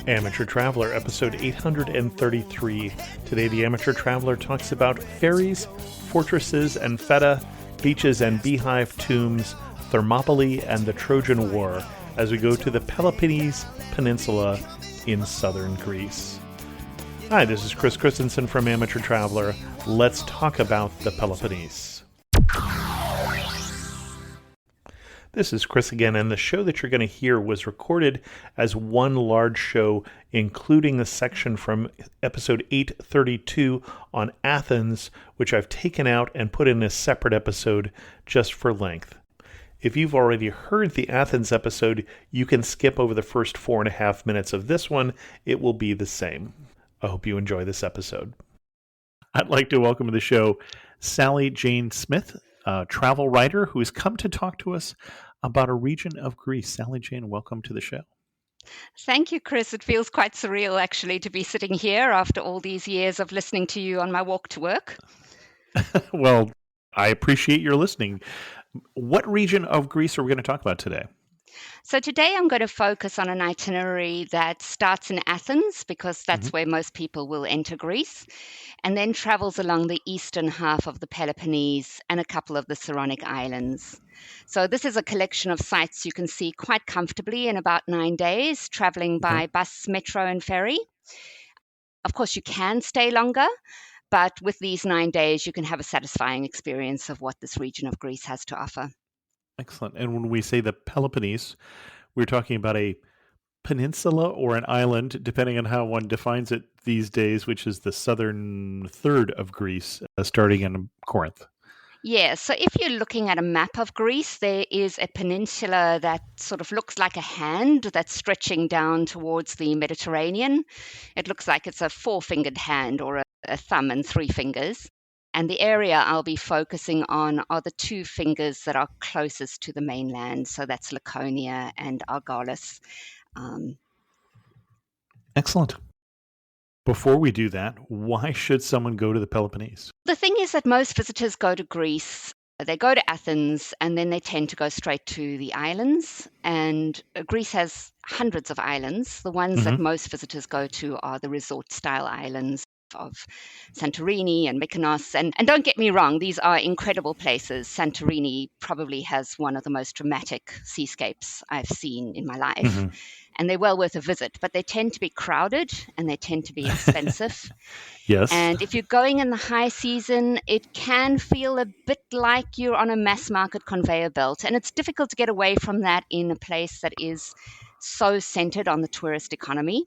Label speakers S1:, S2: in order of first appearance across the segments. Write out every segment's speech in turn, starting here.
S1: Amateur Traveler, episode 833. Today, the Amateur Traveler talks about ferries, fortresses and feta, beaches and beehive tombs, Thermopylae and the Trojan War, as we go to the Peloponnese Peninsula in southern Greece. Hi, this is Chris Christensen from Amateur Traveler. Let's talk about the Peloponnese. This is Chris again, and the show that you're going to hear was recorded as one large show, including the section from episode 832 on Athens, which I've taken out and put in a separate episode just for length. If you've already heard the Athens episode, you can skip over the first 4.5 minutes of this one. It will be the same. I hope you enjoy this episode. I'd like to welcome to the show Sally Jane Smith, a travel writer who has come to talk to us about a region of Greece. Sally Jane, welcome to the show.
S2: Thank you, Chris. It feels quite surreal, actually, to be sitting here after all these years of listening to you on my walk to work.
S1: Well, I appreciate your listening. What region of Greece are we going to talk about today?
S2: So today I'm going to focus on an itinerary that starts in Athens, because that's where most people will enter Greece, and then travels along the eastern half of the Peloponnese and a couple of the Saronic Islands. So this is a collection of sites you can see quite comfortably in about 9 days, traveling by bus, metro, and ferry. Of course, you can stay longer, but with these 9 days, you can have a satisfying experience of what this region of Greece has to offer.
S1: Excellent. And when we say the Peloponnese, we're talking about a peninsula or an island, depending on how one defines it these days, which is the southern third of Greece, starting in Corinth.
S2: Yeah, so if you're looking at a map of Greece, there is a peninsula that sort of looks like a hand that's stretching down towards the Mediterranean. It looks like it's a four-fingered hand or a thumb and three fingers. And the area I'll be focusing on are the two fingers that are closest to the mainland. So that's Laconia and Argolis.
S1: Excellent. Before we do that, why should someone go to the Peloponnese?
S2: The thing is that most visitors go to Greece. They go to Athens and then they tend to go straight to the islands. And Greece has hundreds of islands. The ones that most visitors go to are the resort-style islands of Santorini and Mykonos. And don't get me wrong, these are incredible places. Santorini probably has one of the most dramatic seascapes I've seen in my life. And they're well worth a visit, but they tend to be crowded and they tend to be expensive.
S1: Yes.
S2: And if you're going in the high season, it can feel a bit like you're on a mass market conveyor belt. And it's difficult to get away from that in a place that is so centered on the tourist economy.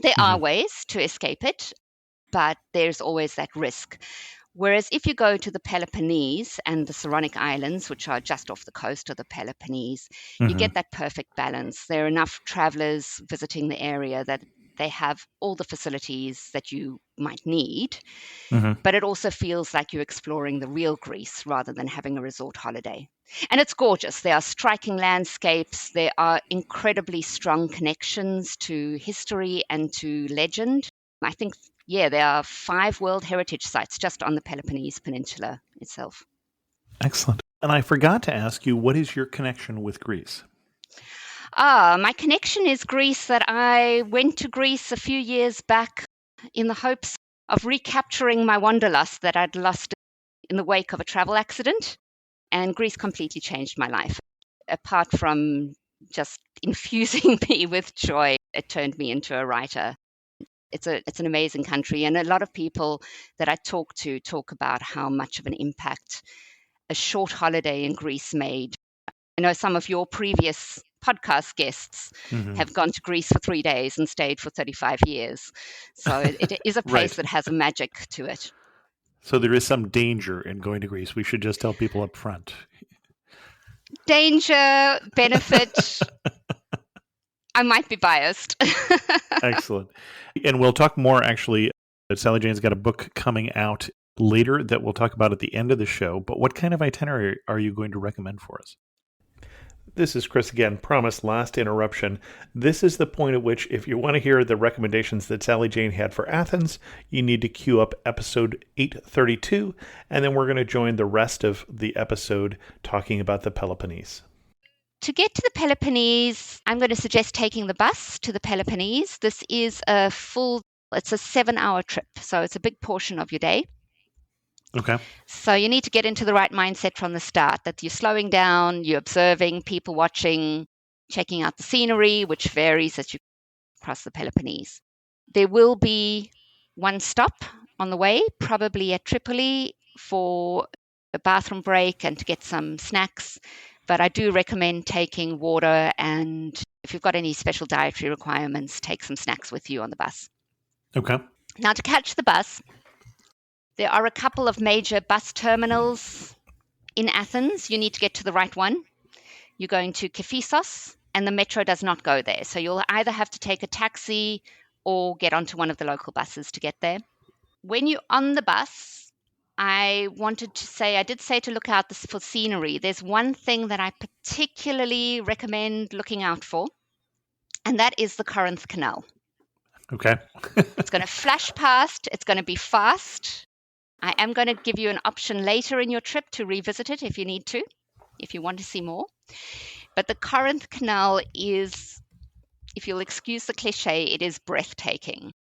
S2: There are ways to escape it, but there's always that risk. Whereas if you go to the Peloponnese and the Saronic Islands, which are just off the coast of the Peloponnese, you get that perfect balance. There are enough travelers visiting the area that they have all the facilities that you might need, but it also feels like you're exploring the real Greece rather than having a resort holiday. And it's gorgeous. There are striking landscapes. There are incredibly strong connections to history and to legend. I think there are 5 World Heritage Sites just on the Peloponnese Peninsula itself.
S1: Excellent. And I forgot to ask you, what is your connection with Greece?
S2: My connection is Greece, that I went to Greece a few years back in the hopes of recapturing my wanderlust that I'd lost in the wake of a travel accident. And Greece completely changed my life. Apart from just infusing me with joy, it turned me into a writer. It's an amazing country, and a lot of people that I talk to talk about how much of an impact a short holiday in Greece made. I know some of your previous podcast guests have gone to Greece for 3 days and stayed for 35 years. So it is a place that has a magic to it.
S1: So there is some danger in going to Greece. We should just tell people up front.
S2: Danger, benefit. I might be biased.
S1: Excellent. And we'll talk more, actually. Sally Jane's got a book coming out later that we'll talk about at the end of the show. But what kind of itinerary are you going to recommend for us? This is Chris again. Promise, last interruption. This is the point at which, if you want to hear the recommendations that Sally Jane had for Athens, you need to queue up episode 832, and then we're going to join the rest of the episode talking about the Peloponnese.
S2: To get to the Peloponnese, I'm going to suggest taking the bus to the Peloponnese. This is it's a 7-hour trip, so it's a big portion of your day.
S1: Okay.
S2: So you need to get into the right mindset from the start, that you're slowing down, you're observing, people watching, checking out the scenery, which varies as you cross the Peloponnese. There will be one stop on the way, probably at Tripoli for a bathroom break and to get some snacks. But I do recommend taking water, and if you've got any special dietary requirements, take some snacks with you on the bus.
S1: Okay.
S2: Now, to catch the bus, there are a couple of major bus terminals in Athens. You need to get to the right one. You're going to Kephissos, and the metro does not go there. So you'll either have to take a taxi or get onto one of the local buses to get there. When you're on the bus, I did say to look out for scenery. There's one thing that I particularly recommend looking out for, and that is the Corinth Canal.
S1: Okay.
S2: It's going to flash past. It's going to be fast. I am going to give you an option later in your trip to revisit it if you need to, if you want to see more. But the Corinth Canal is, if you'll excuse the cliche, it is breathtaking.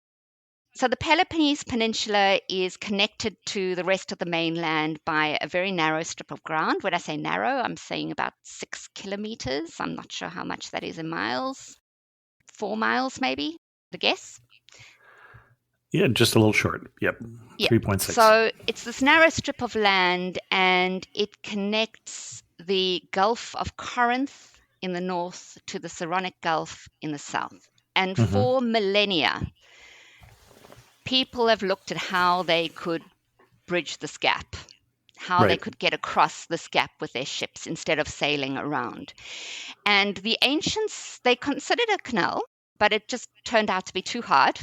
S2: So the Peloponnese Peninsula is connected to the rest of the mainland by a very narrow strip of ground. When I say narrow, I'm saying about 6 kilometers. I'm not sure how much that is in miles. 4 miles, maybe, I guess.
S1: Yeah, just a little short. Yep.
S2: Yeah.
S1: 3.6.
S2: So it's this narrow strip of land, and it connects the Gulf of Corinth in the north to the Saronic Gulf in the south. And for millennia, people have looked at how they could bridge this gap, how they could get across this gap with their ships instead of sailing around. And the ancients, they considered a canal, but it just turned out to be too hard.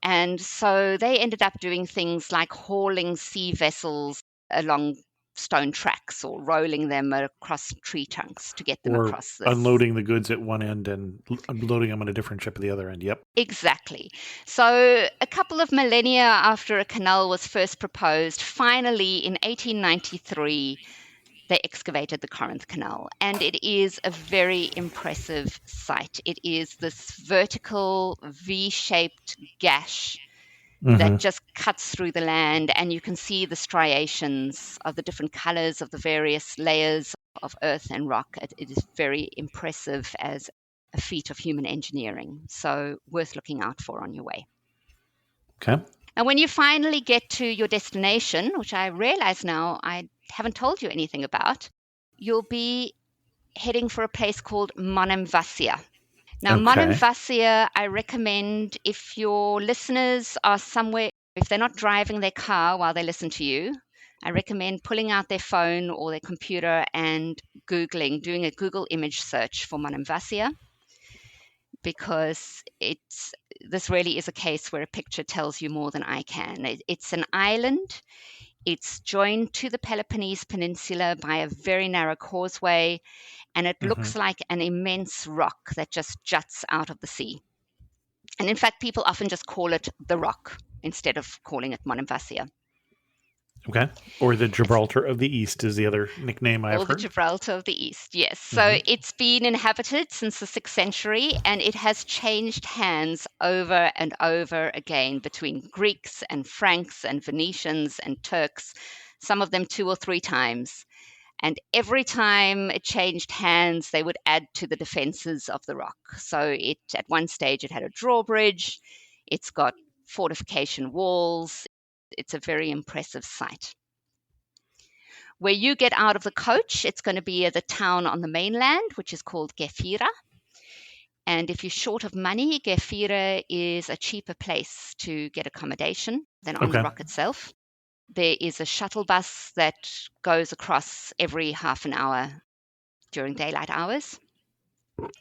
S2: And so they ended up doing things like hauling sea vessels along stone tracks or rolling them across tree trunks to get them across this.
S1: Unloading the goods at one end and unloading them on a different ship at the other end. Yep.
S2: Exactly. So a couple of millennia after a canal was first proposed, finally in 1893, they excavated the Corinth Canal, and it is a very impressive sight. It is this vertical V-shaped gash that just cuts through the land, and you can see the striations of the different colors of the various layers of earth and rock. It is very impressive as a feat of human engineering, so worth looking out for on your way.
S1: Okay.
S2: And when you finally get to your destination, which I realize now I haven't told you anything about, you'll be heading for a place called Monemvasia. Now, Monemvasia, I recommend if your listeners are somewhere, if they're not driving their car while they listen to you, I recommend pulling out their phone or their computer and doing a Google image search for Monemvasia, because this really is a case where a picture tells you more than I can. It's an island. It's joined to the Peloponnese Peninsula by a very narrow causeway, and it looks like an immense rock that just juts out of the sea. And in fact, people often just call it the Rock instead of calling it Monemvasia.
S1: Okay. Or the Gibraltar of the East is the other nickname I've heard.
S2: Or the Gibraltar of the East, yes. So it's been inhabited since the 6th century, and it has changed hands over and over again between Greeks and Franks and Venetians and Turks, some of them 2 or 3 times. And every time it changed hands, they would add to the defenses of the rock. So at one stage, it had a drawbridge. It's got fortification walls. It's a very impressive sight. Where you get out of the coach, it's going to be at the town on the mainland, which is called Gefyra. And if you're short of money, Gefyra is a cheaper place to get accommodation than on the rock itself. There is a shuttle bus that goes across every half an hour during daylight hours.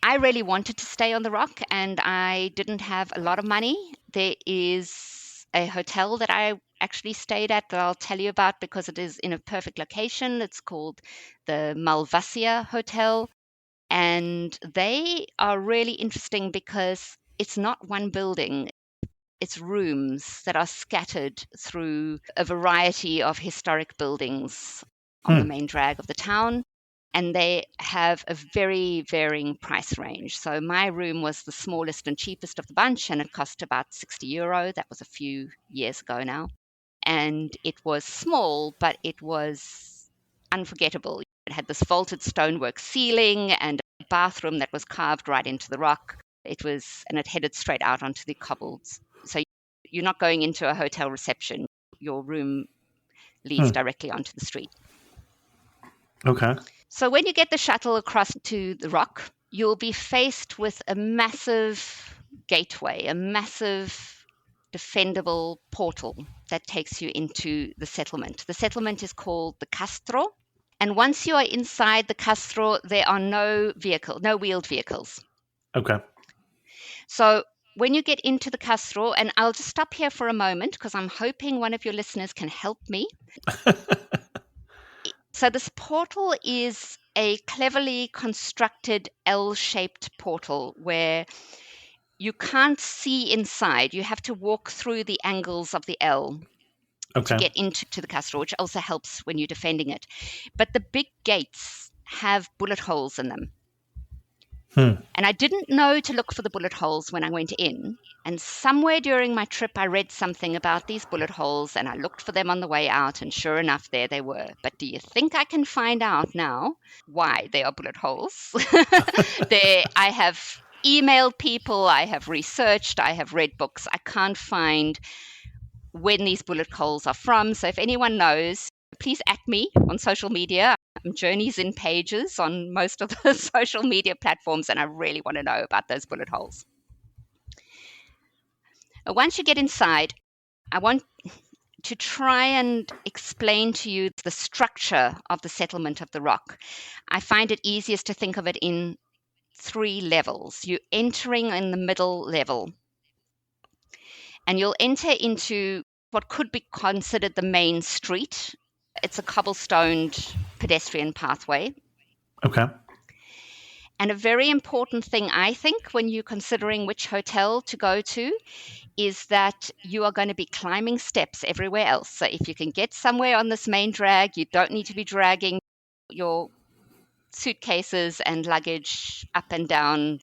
S2: I really wanted to stay on the rock, and I didn't have a lot of money. There is a hotel that I actually stayed at that I'll tell you about because it is in a perfect location. It's called the Malvasia Hotel, and they are really interesting because it's not one building. It's rooms that are scattered through a variety of historic buildings on the main drag of the town. and they have a very varying price range. So my room was the smallest and cheapest of the bunch, and it cost about €60. That was a few years ago now. And it was small, but it was unforgettable. It had this vaulted stonework ceiling and a bathroom that was carved right into the rock. And it headed straight out onto the cobbles. So you're not going into a hotel reception. Your room leads directly onto the street.
S1: Okay.
S2: So when you get the shuttle across to the rock, you'll be faced with a massive gateway, a massive defendable portal that takes you into the settlement. The settlement is called the Castro. And once you are inside the Castro, there are no wheeled vehicles.
S1: Okay.
S2: So when you get into the Castro, and I'll just stop here for a moment because I'm hoping one of your listeners can help me. So this portal is a cleverly constructed L-shaped portal where you can't see inside. You have to walk through the angles of the L to get into the Castro, which also helps when you're defending it. But the big gates have bullet holes in them. And I didn't know to look for the bullet holes when I went in. And somewhere during my trip, I read something about these bullet holes, and I looked for them on the way out, and sure enough, there they were. But do you think I can find out now why they are bullet holes? I have emailed people, I have researched, I have read books. I can't find when these bullet holes are from. So if anyone knows, please at me on social media. I'm Journeys in Pages on most of the social media platforms, and I really want to know about those bullet holes. Once you get inside, I want to try and explain to you the structure of the settlement of the rock. I find it easiest to think of it in 3 levels. You're entering in the middle level, and you'll enter into what could be considered the main street. It's a cobblestoned pedestrian pathway.
S1: Okay.
S2: And a very important thing, I think, when you're considering which hotel to go to, is that you are going to be climbing steps everywhere else. So if you can get somewhere on this main drag, you don't need to be dragging your suitcases and luggage up and down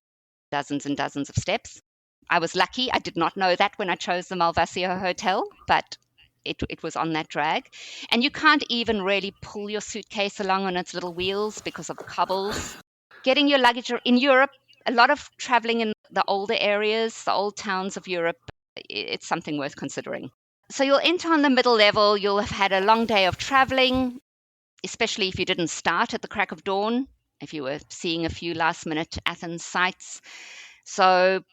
S2: dozens and dozens of steps. I was lucky. I did not know that when I chose the Malvasia Hotel, but it was on that drag. And you can't even really pull your suitcase along on its little wheels because of the cobbles. Getting your luggage in Europe, a lot of traveling in the older areas, the old towns of Europe, it's something worth considering. So you'll enter on the middle level. You'll have had a long day of traveling, especially if you didn't start at the crack of dawn, if you were seeing a few last-minute Athens sites. So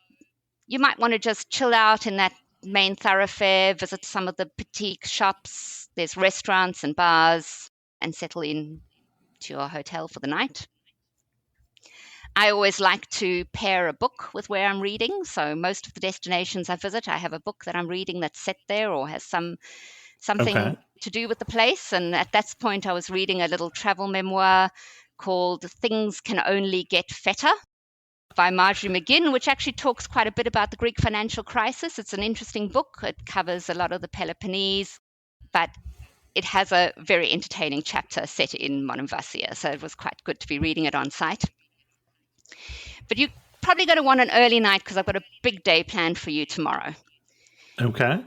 S2: you might want to just chill out in that main thoroughfare, visit some of the boutique shops. There's restaurants and bars, and settle in to your hotel for the night. I always like to pair a book with where I'm reading. So most of the destinations I visit, I have a book that I'm reading that's set there or has something to do with the place. And at that point, I was reading a little travel memoir called Things Can Only Get Feta by Marjorie McGinn, which actually talks quite a bit about the Greek financial crisis. It's an interesting book. It covers a lot of the Peloponnese, but it has a very entertaining chapter set in Monemvasia. So it was quite good to be reading it on site. But you're probably going to want an early night because I've got a big day planned for you tomorrow.
S1: Okay.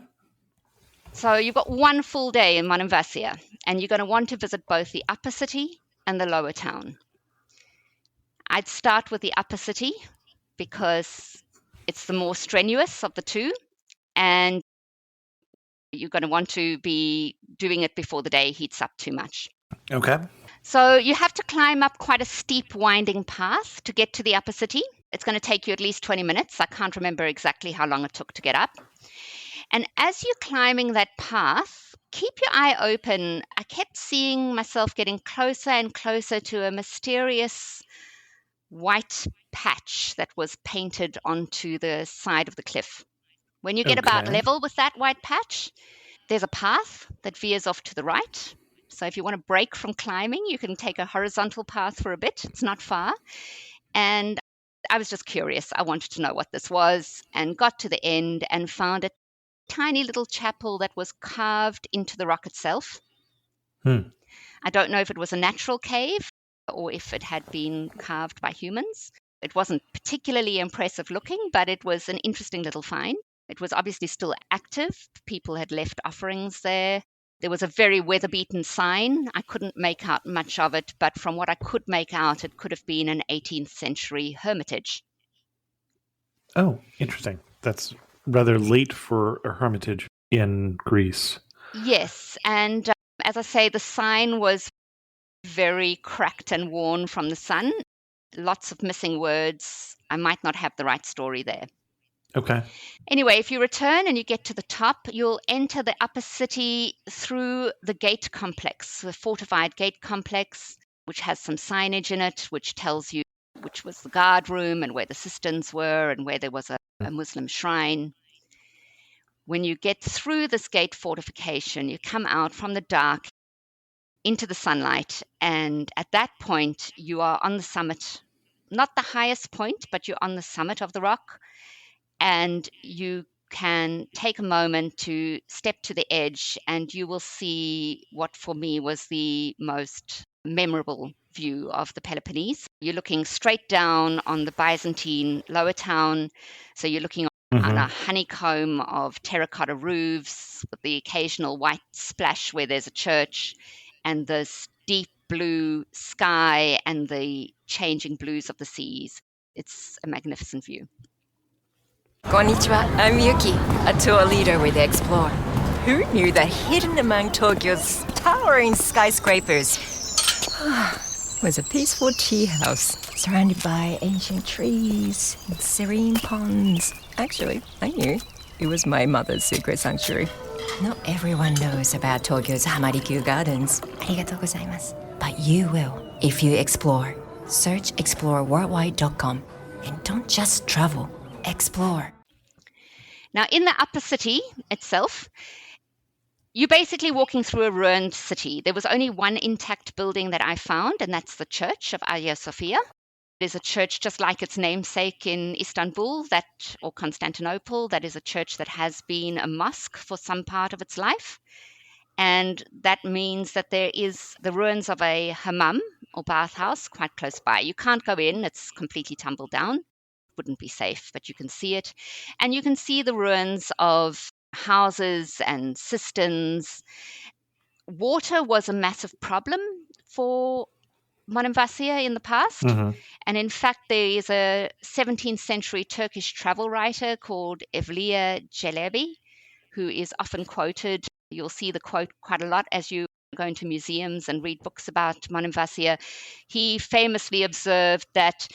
S2: So you've got one full day in Monemvasia, and you're going to want to visit both the upper city and the lower town. I'd start with the upper city because it's the more strenuous of the two, and you're going to want to be doing it before the day heats up too much.
S1: Okay.
S2: So you have to climb up quite a steep, winding path to get to the upper city. It's going to take you at least 20 minutes. I can't remember exactly how long it took to get up. And as you're climbing that path, keep your eye open. I kept seeing myself getting closer and closer to a mysterious white patch that was painted onto the side of the cliff. When you get about level with that white patch, there's a path that veers off to the right. So if you want to break from climbing, you can take a horizontal path for a bit. It's not far. And I was just curious. I wanted to know what this was and got to the end and found a tiny little chapel that was carved into the rock itself. I don't know if it was a natural cave or if it had been carved by humans. It wasn't particularly impressive looking, but it was an interesting little find. It was obviously still active. People had left offerings there. There was a very weather-beaten sign. I couldn't make out much of it, but from what I could make out, it could have been an 18th century hermitage.
S1: Oh, interesting. That's rather late for a hermitage in Greece.
S2: Yes, and as I say, the sign was very cracked and worn from the sun. Lots of missing words. I might not have the right story there.
S1: Okay.
S2: Anyway, if you return and you get to the top, you'll enter the upper city through the gate complex, the fortified gate complex, which has some signage in it, which tells you which was the guard room and where the cisterns were and where there was a Muslim shrine. When you get through this gate fortification, you come out from the dark into the sunlight, and at that point, you are on the summit, not the highest point, but you're on the summit of the rock. And you can take a moment to step to the edge, and you will see what for me was the most memorable view of the Peloponnese. You're looking straight down on the Byzantine lower town. So you're looking on a honeycomb of terracotta roofs with the occasional white splash where there's a church, and this deep blue sky and the changing blues of the seas. It's a magnificent view.
S3: Konnichiwa, I'm Yuki, a tour leader with Explore. Who knew that hidden among Tokyo's towering skyscrapers was a peaceful tea house surrounded by ancient trees and serene ponds? Actually, I knew. It was my mother's secret sanctuary. Not everyone knows about Tokyo's Hamarikyu Gardens. Arigatou gozaimasu. But you will if you explore. Search exploreworldwide.com and don't just travel. Explore.
S2: Now, in the upper city itself, you're basically walking through a ruined city. There was only one intact building that I found, and that's the Church of Hagia Sophia. It is a church just like its namesake in Istanbul, or Constantinople. That is a church that has been a mosque for some part of its life. And that means that there is the ruins of a hammam, or bathhouse, quite close by. You can't go in. It's completely tumbled down. Wouldn't be safe, but you can see it. And you can see the ruins of houses and cisterns. Water was a massive problem for Monemvasia in the past. And in fact, there is a 17th century Turkish travel writer called Evliya Çelebi, who is often quoted. You'll see the quote quite a lot as you go into museums and read books about Monemvasia. He famously observed that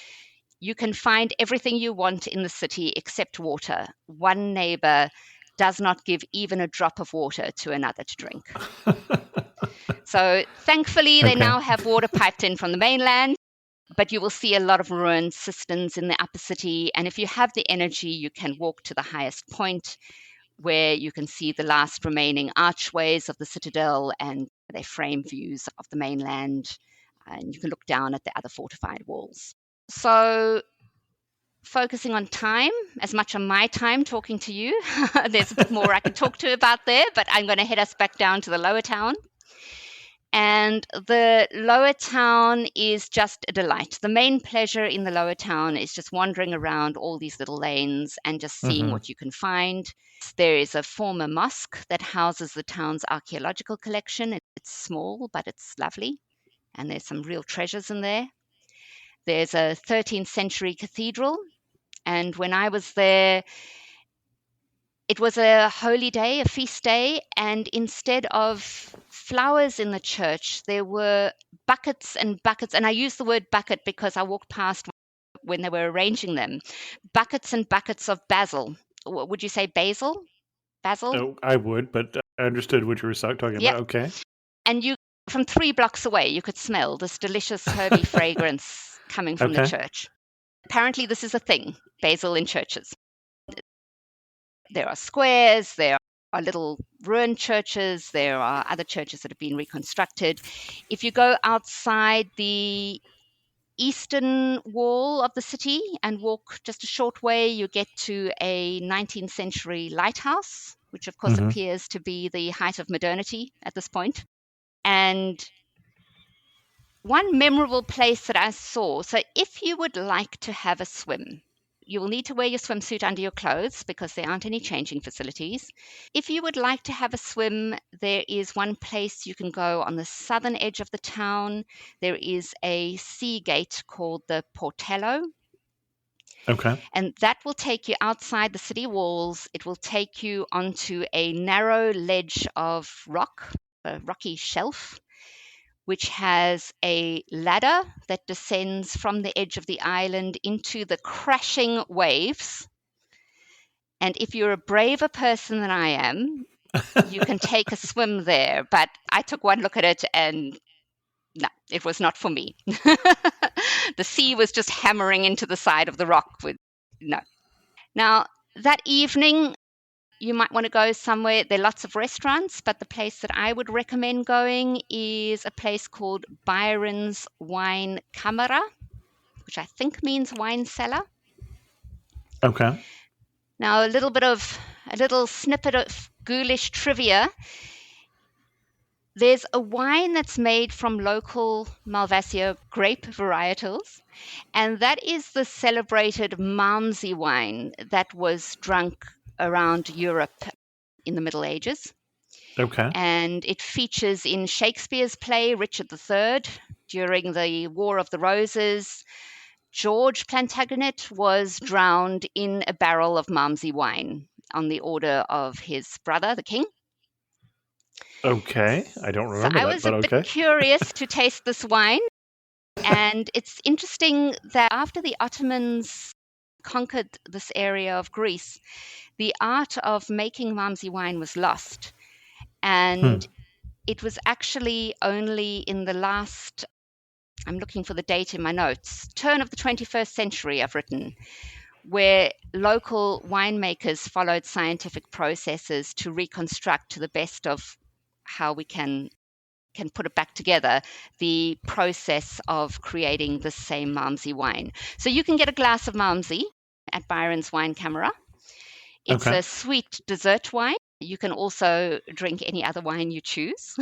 S2: you can find everything you want in the city except water. One neighbor does not give even a drop of water to another to drink. So thankfully, they now have water piped in from the mainland, but you will see a lot of ruined cisterns in the upper city. And if you have the energy, you can walk to the highest point where you can see the last remaining archways of the citadel, and they frame views of the mainland. And you can look down at the other fortified walls. So focusing on time, as much on my time talking to you, there's a bit more I can talk to about there, but I'm going to head us back down to the lower town. And the lower town is just a delight. The main pleasure in the lower town is just wandering around all these little lanes and just seeing what you can find. There is a former mosque that houses the town's archaeological collection. It's small, but it's lovely. And there's some real treasures in there. There's a 13th century cathedral. And when I was there, it was a holy day, a feast day, and instead of flowers in the church, there were buckets and buckets, and I use the word bucket because I walked past when they were arranging them, buckets and buckets of basil. Would you say basil? Basil?
S1: Oh, I would, but I understood what you were talking about. Okay.
S2: And from 3 blocks away, you could smell this delicious herby fragrance coming from the church. Apparently, this is a thing, basil in churches. There are squares, there are little ruined churches, there are other churches that have been reconstructed. If you go outside the eastern wall of the city and walk just a short way, you get to a 19th century lighthouse, which of course appears to be the height of modernity at this point. And one memorable place that I saw, so if you would like to have a swim, you will need to wear your swimsuit under your clothes because there aren't any changing facilities. If you would like to have a swim, there is one place you can go on the southern edge of the town. There is a sea gate called the Portello,
S1: Okay.
S2: and that will take you outside the city walls. It will take you onto a narrow ledge of rock, a rocky shelf, which has a ladder that descends from the edge of the island into the crashing waves. And if you're a braver person than I am, you can take a swim there. But I took one look at it and no, it was not for me. The sea was just hammering into the side of the rock with no. Now, that evening, you might want to go somewhere. There are lots of restaurants, but the place that I would recommend going is a place called Byron's Wine Camera, which I think means wine cellar.
S1: Okay.
S2: Now, a little snippet of ghoulish trivia. There's a wine that's made from local Malvasia grape varietals, and that is the celebrated Malmsey wine that was drunk around Europe in the Middle Ages.
S1: Okay.
S2: And it features in Shakespeare's play Richard III during the War of the Roses. George Plantagenet was drowned in a barrel of Malmsey wine on the order of his brother, the king.
S1: Okay. I don't
S2: So
S1: remember
S2: I
S1: that,
S2: was
S1: but
S2: a
S1: okay.
S2: bit curious to taste this wine. And it's interesting that after the Ottomans conquered this area of Greece, the art of making Malmsey wine was lost. And it was actually only in the last, I'm looking for the date in my notes, turn of the 21st century I've written, where local winemakers followed scientific processes to reconstruct to the best of how we can put it back together, the process of creating the same Malmsey wine. So you can get a glass of Malmsey at Byron's Wine Camera. It's
S1: Okay.
S2: a sweet dessert wine. You can also drink any other wine you choose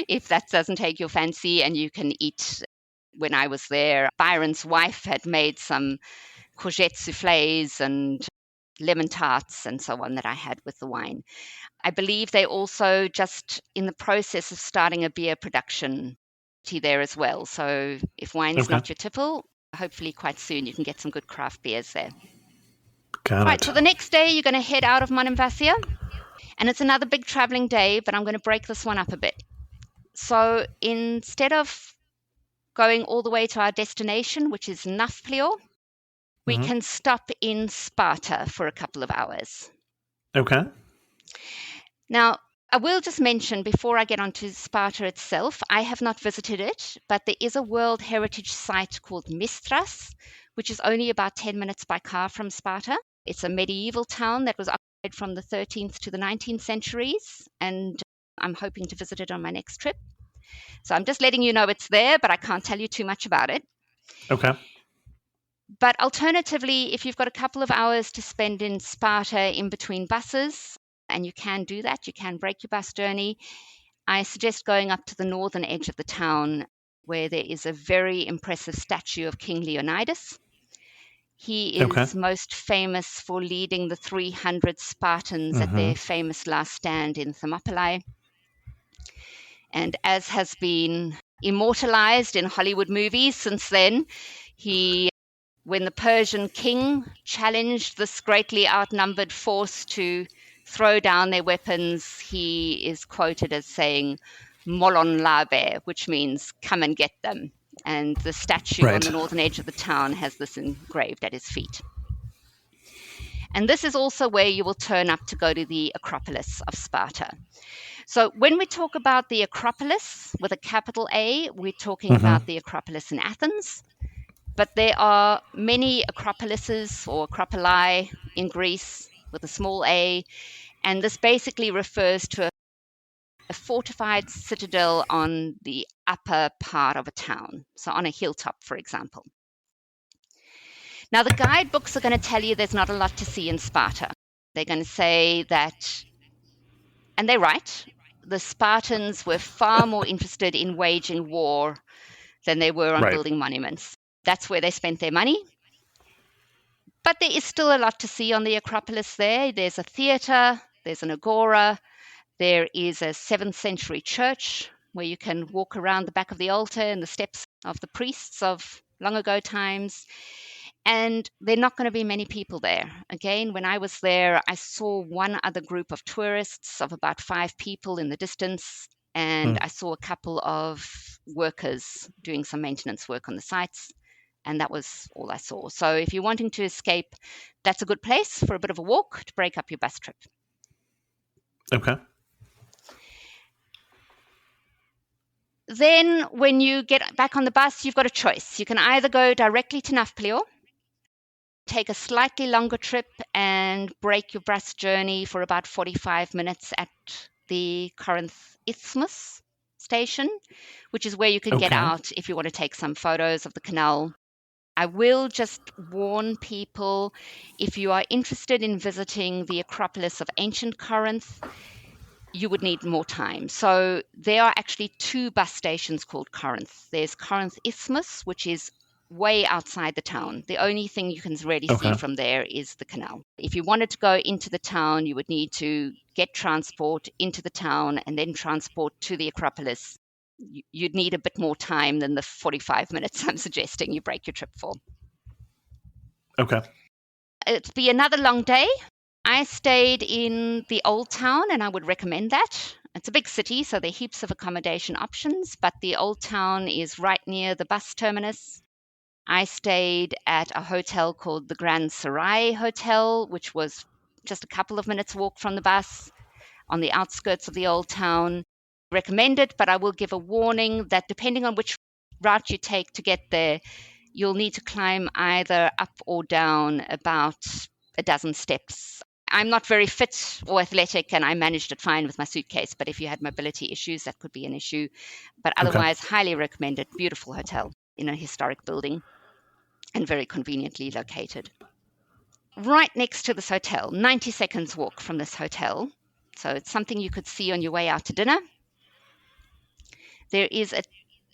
S2: if that doesn't take your fancy, and you can eat. When I was there, Byron's wife had made some courgette soufflés and lemon tarts and so on that I had with the wine. I believe they also just in the process of starting a beer production there as well. So if wine's
S1: Okay.
S2: not your tipple, hopefully quite soon you can get some good craft beers there.
S1: Got
S2: Right,
S1: it.
S2: so the next day you're going to head out of Monemvasia, and it's another big traveling day, but I'm going to break this one up a bit. So instead of going all the way to our destination, which is Nafplio, we can stop in Sparta for a couple of hours.
S1: Okay.
S2: Now, I will just mention before I get onto Sparta itself, I have not visited it, but there is a World Heritage Site called Mistras, which is only about 10 minutes by car from Sparta. It's a medieval town that was occupied from the 13th to the 19th centuries, and I'm hoping to visit it on my next trip. So I'm just letting you know it's there, but I can't tell you too much about it.
S1: Okay.
S2: But alternatively, if you've got a couple of hours to spend in Sparta in between buses, and you can do that, you can break your bus journey, I suggest going up to the northern edge of the town where there is a very impressive statue of King Leonidas. He is most famous for leading the 300 Spartans at their famous last stand in Thermopylae. And as has been immortalized in Hollywood movies since then, when the Persian king challenged this greatly outnumbered force to throw down their weapons, he is quoted as saying, "Molon labe," which means "come and get them." And the statue on the northern edge of the town has this engraved at his feet. And this is also where you will turn up to go to the Acropolis of Sparta. So when we talk about the Acropolis with a capital A, we're talking about the Acropolis in Athens. But there are many acropolises or acropoli in Greece with a small a, and this basically refers to a fortified citadel on the upper part of a town, so on a hilltop, for example. Now, the guidebooks are going to tell you there's not a lot to see in Sparta. They're going to say that, and they're right, the Spartans were far more interested in waging war than they were on
S1: Right.
S2: building monuments. That's where they spent their money. But there is still a lot to see on the Acropolis there. There's a theatre, there's an agora, there is a 7th century church where you can walk around the back of the altar and the steps of the priests of long ago times. And there are not going to be many people there. Again, when I was there, I saw one other group of tourists of about 5 people in the distance, and I saw a couple of workers doing some maintenance work on the sites, and that was all I saw. So if you're wanting to escape, that's a good place for a bit of a walk to break up your bus trip.
S1: Okay.
S2: Then when you get back on the bus, you've got a choice. You can either go directly to Nafplio, take a slightly longer trip and break your bus journey for about 45 minutes at the Corinth Isthmus station, which is where you can get out if you want to take some photos of the canal. I will just warn people, if you are interested in visiting the Acropolis of ancient Corinth, you would need more time. So there are actually 2 bus stations called Corinth. There's Corinth Isthmus, which is way outside the town. The only thing you can really see from there is the canal. If you wanted to go into the town, you would need to get transport into the town and then transport to the Acropolis. You'd need a bit more time than the 45 minutes I'm suggesting you break your trip for.
S1: Okay.
S2: It'd be another long day. I stayed in the Old Town, and I would recommend that. It's a big city, so there are heaps of accommodation options, but the Old Town is right near the bus terminus. I stayed at a hotel called the Grand Sarai Hotel, which was just a couple of minutes walk from the bus on the outskirts of the Old Town. Recommend it, but I will give a warning that depending on which route you take to get there, you'll need to climb either up or down about a dozen steps. I'm not very fit or athletic, and I managed it fine with my suitcase, but if you had mobility issues, that could be an issue. But otherwise, highly recommend it. Beautiful hotel in a historic building and very conveniently located. Right next to this hotel, 90 seconds walk from this hotel, so it's something you could see on your way out to dinner. There is a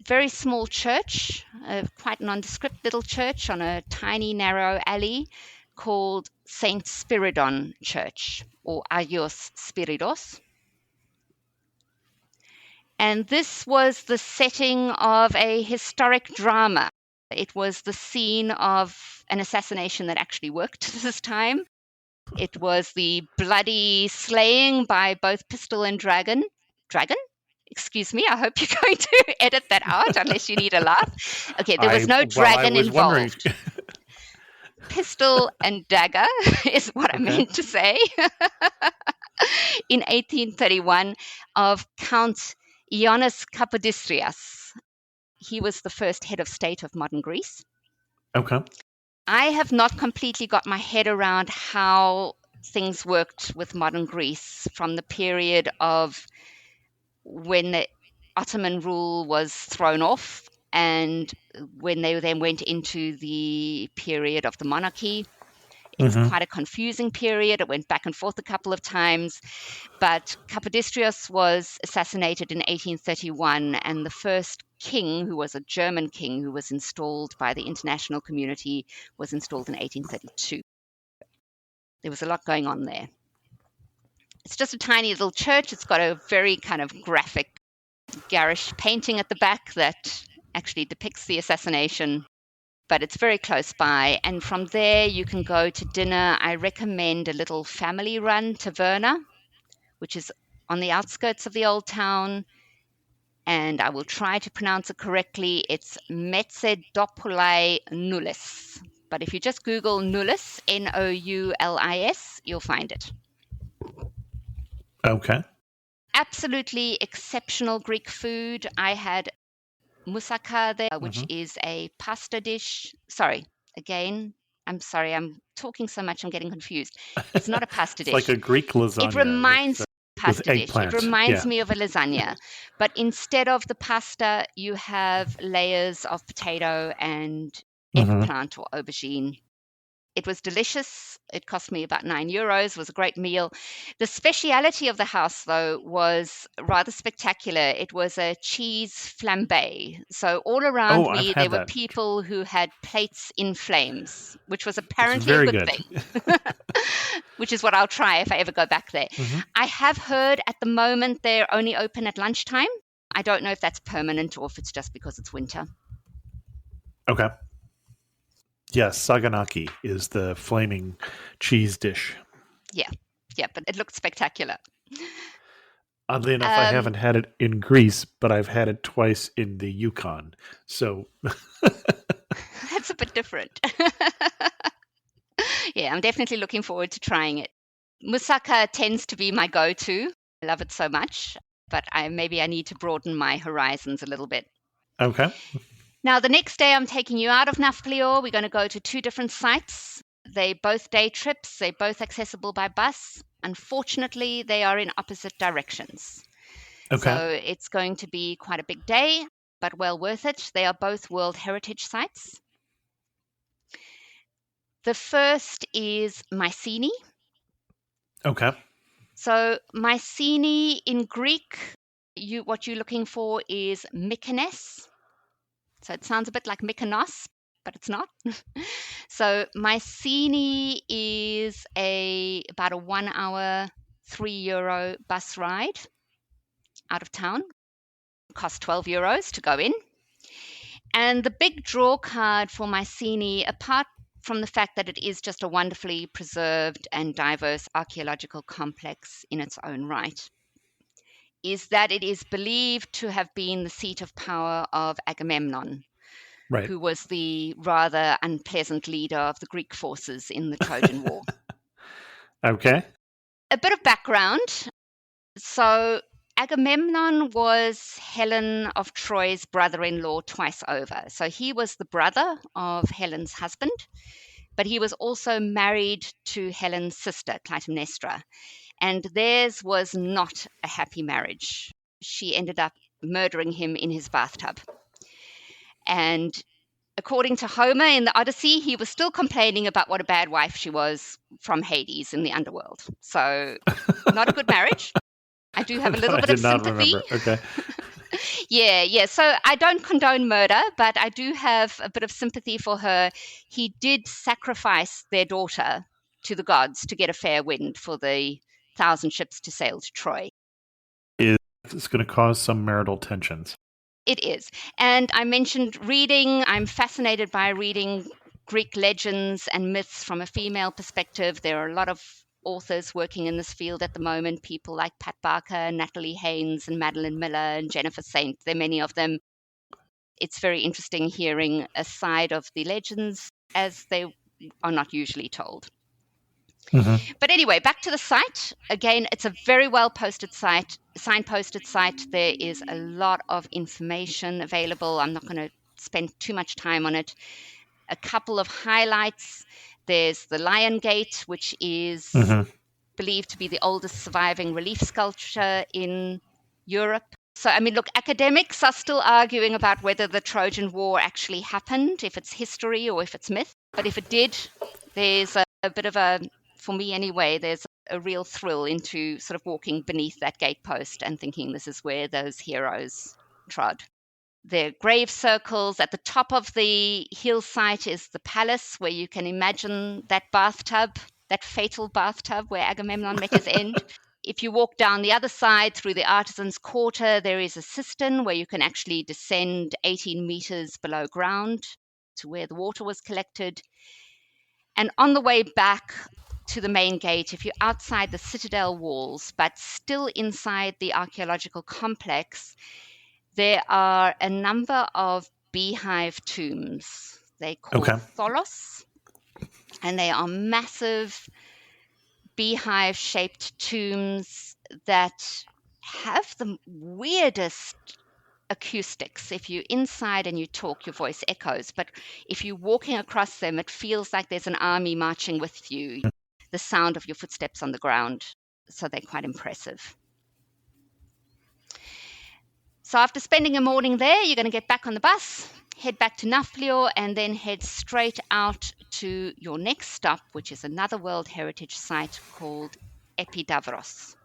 S2: very small church, quite nondescript little church on a tiny, narrow alley called Saint Spiridon Church, or Agios Spiridos. And this was the setting of a historic drama. It was the scene of an assassination that actually worked this time. It was the bloody slaying by both pistol and dragon. Dragon? Excuse me, I hope you're going to edit that out unless you need a laugh. Okay, there was no dragon involved. Pistol and dagger is what I meant to say. In 1831 of Count Ioannis Kapodistrias. He was the first head of state of modern Greece.
S1: Okay.
S2: I have not completely got my head around how things worked with modern Greece from the period of when the Ottoman rule was thrown off and when they then went into the period of the monarchy. It's quite a confusing period. It went back and forth a couple of times. But Kapodistrias was assassinated in 1831, and the first king, who was a German king who was installed by the international community, was installed in 1832. There was a lot going on there. It's just a tiny little church. It's got a very kind of graphic, garish painting at the back that actually depicts the assassination. But it's very close by. And from there, you can go to dinner. I recommend a little family-run taverna, which is on the outskirts of the Old Town. And I will try to pronounce it correctly. It's Metzedopoulai Noulis. But if you just Google Noulis, Noulis, you'll find it.
S1: Okay.
S2: Absolutely exceptional Greek food. I had moussaka there, which is a pasta dish. Sorry, again, I'm sorry, I'm talking so much, I'm getting confused. It's not a pasta dish.
S1: It's like a Greek lasagna.
S2: It reminds pasta dish.
S1: Eggplant.
S2: It reminds me of a lasagna. But instead of the pasta, you have layers of potato and eggplant or aubergine. It was delicious. It cost me about €9. It was a great meal. The speciality of the house, though, was rather spectacular. It was a cheese flambe. So all around
S1: I've
S2: me,
S1: had
S2: there were
S1: that.
S2: people who had plates in flames, which was
S1: It's
S2: apparently a
S1: very
S2: good
S1: good.
S2: thing, which is what I'll try if I ever go back there. I have heard at the moment they're only open at lunchtime. I don't know if that's permanent or if it's just because it's winter.
S1: Okay. Yes, saganaki is the flaming cheese dish.
S2: Yeah, but it looked spectacular.
S1: Oddly enough, I haven't had it in Greece, but I've had it twice in the Yukon. So
S2: That's a bit different. Yeah, I'm definitely looking forward to trying it. Moussaka tends to be my go-to. I love it so much, but maybe I need to broaden my horizons a little bit.
S1: okay.
S2: Now, the next day, I'm taking you out of Nafplior. We're going to go to 2 different sites. They're both day trips. They're both accessible by bus. Unfortunately, they are in opposite directions.
S1: Okay.
S2: So it's going to be quite a big day, but well worth it. They are both World Heritage sites. The first is Mycenae.
S1: Okay.
S2: So Mycenae in Greek, what you're looking for is Mykonos. So it sounds a bit like Mykonos, but it's not. So Mycenae is about a 1 hour, €3 bus ride out of town. It costs €12 to go in. And the big draw card for Mycenae, apart from the fact that it is just a wonderfully preserved and diverse archaeological complex in its own right, is that it is believed to have been the seat of power of Agamemnon,
S1: Right.
S2: who was the rather unpleasant leader of the Greek forces in the Trojan War.
S1: Okay.
S2: A bit of background. So Agamemnon was Helen of Troy's brother-in-law twice over. So he was the brother of Helen's husband, but he was also married to Helen's sister, Clytemnestra. And theirs was not a happy marriage. She ended up murdering him in his bathtub. And according to Homer in the Odyssey, he was still complaining about what a bad wife she was from Hades in the underworld. So not a good marriage. I do have a little bit of sympathy.
S1: Okay.
S2: Yeah. So I don't condone murder, but I do have a bit of sympathy for her. He did sacrifice their daughter to the gods to get a fair wind for the 1,000 ships to sail to Troy.
S1: It's going to cause some marital tensions.
S2: It is. And I mentioned reading. I'm fascinated by reading Greek legends and myths from a female perspective. There are a lot of authors working in this field at the moment, people like Pat Barker, Natalie Haynes, and Madeline Miller, and Jennifer Saint. There are many of them. It's very interesting hearing a side of the legends as they are not usually told.
S1: Mm-hmm.
S2: But anyway, back to the site. Again, it's a very well posted site, signposted site. There is a lot of information available. I'm not going to spend too much time on it. A couple of highlights. There's the Lion Gate, which is believed to be the oldest surviving relief sculpture in Europe. So, I mean, look, academics are still arguing about whether the Trojan War actually happened, if it's history or if it's myth. But if it did, there's a bit of a, for me anyway, there's a real thrill into sort of walking beneath that gatepost and thinking this is where those heroes trod. There are grave circles. At the top of the hill site is the palace, where you can imagine that bathtub, that fatal bathtub where Agamemnon met his end. If you walk down the other side through the artisans' quarter, there is a cistern where you can actually descend 18 meters below ground to where the water was collected. And on the way back to the main gate, if you're outside the citadel walls, but still inside the archaeological complex, there are a number of beehive tombs. They're called tholos, and they are massive beehive-shaped tombs that have the weirdest acoustics. If you're inside and you talk, your voice echoes. But if you're walking across them, it feels like there's an army marching with you. The sound of your footsteps on the ground. So they're quite impressive. So after spending a morning there, you're going to get back on the bus, head back to Nafplio, and then head straight out to your next stop, which is another World Heritage Site called Epidavros.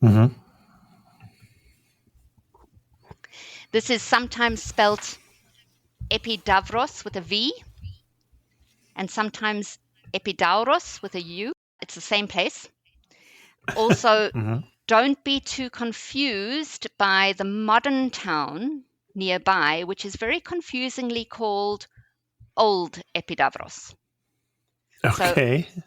S1: Mm-hmm.
S2: This is sometimes spelt Epidavros with a V, and sometimes Epidauros with a U. It's the same place. Also, don't be too confused by the modern town nearby, which is very confusingly called Old Epidavros.
S1: Okay.
S2: So,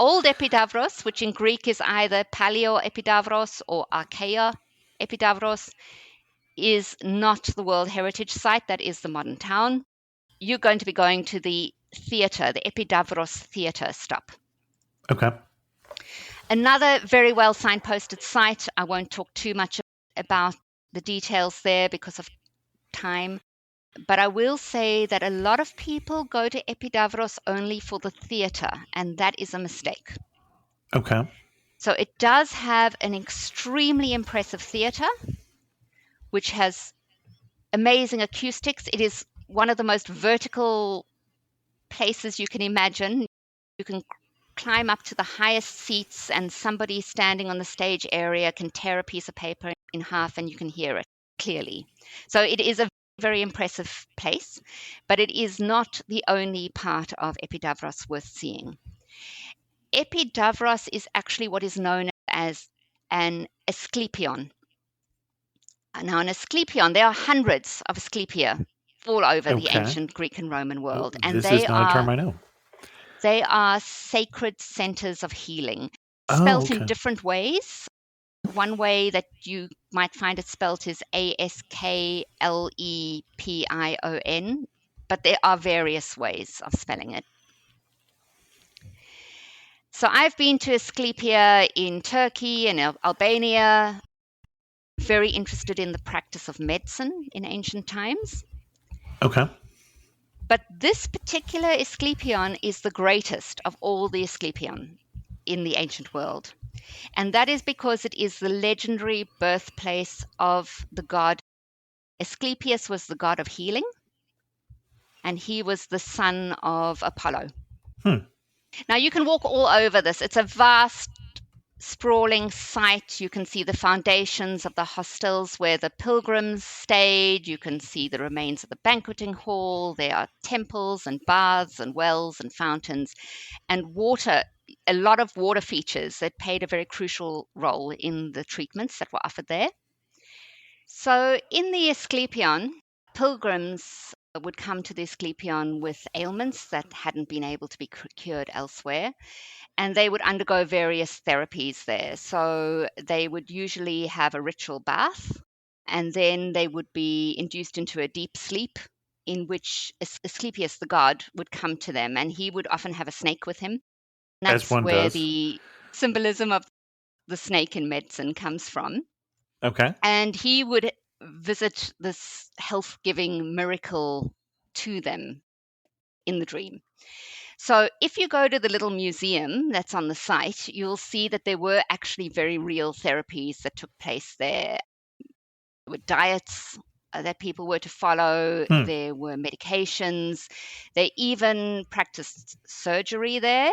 S2: Old Epidavros, which in Greek is either Paleo Epidavros or Archaea Epidavros, is not the World Heritage Site. That is the modern town. You're going to be going to the theatre, the Epidavros Theatre stop.
S1: Okay.
S2: Another very well signposted site. I won't talk too much about the details there because of time, but I will say that a lot of people go to Epidavros only for the theatre, and that is a mistake.
S1: Okay.
S2: So it does have an extremely impressive theatre, which has amazing acoustics. It is one of the most vertical places you can imagine. You can climb up to the highest seats, and somebody standing on the stage area can tear a piece of paper in half and you can hear it clearly. So it is a very impressive place, but it is not the only part of Epidavros worth seeing. Epidavros is actually what is known as an Asclepion. Now, an Asclepion, there are hundreds of Asclepia all over the ancient Greek and Roman world. And
S1: this is not a term I know.
S2: They are sacred centers of healing, spelt in different ways. One way that you might find it spelt is Asklepion, but there are various ways of spelling it. So I've been to Asclepia in Turkey and Albania, very interested in the practice of medicine in ancient times.
S1: Okay.
S2: But this particular Asclepion is the greatest of all the Asclepion in the ancient world. And that is because it is the legendary birthplace of the god. Asclepius was the god of healing, and he was the son of Apollo. Now, you can walk all over this. It's a vast, sprawling site. You can see the foundations of the hostels where the pilgrims stayed. You can see the remains of the banqueting hall. There are temples and baths and wells and fountains and water, a lot of water features that played a very crucial role in the treatments that were offered there. So in the Asclepion, pilgrims would come to the Asclepion with ailments that hadn't been able to be cured elsewhere. And they would undergo various therapies there. So they would usually have a ritual bath, and then they would be induced into a deep sleep in which Asclepius, the god, would come to them. And he would often have a snake with him. That's where the symbolism of the snake in medicine comes from.
S1: Okay.
S2: And he would visit this health-giving miracle to them in the dream. So if you go to the little museum that's on the site, you'll see that there were actually very real therapies that took place there. There were diets that people were to follow. There were medications. They even practiced surgery there.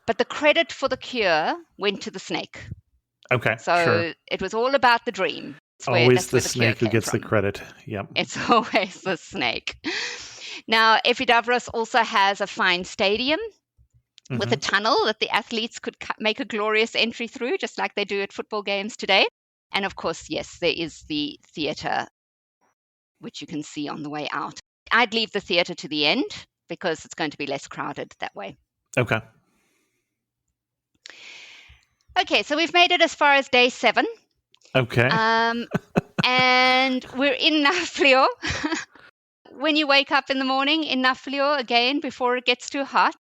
S2: But the credit for the cure went to the snake.
S1: Okay,
S2: so it was all about the dream.
S1: Always the snake who gets the credit. Yep.
S2: It's always the snake. Now, Epidavros also has a fine stadium with a tunnel that the athletes could make a glorious entry through, just like they do at football games today. And of course, yes, there is the theatre, which you can see on the way out. I'd leave the theatre to the end because it's going to be less crowded that way.
S1: Okay.
S2: Okay, so we've made it as far as day 7.
S1: Okay.
S2: And we're in Nafplio. When you wake up in the morning in Nafplio, again, before it gets too hot,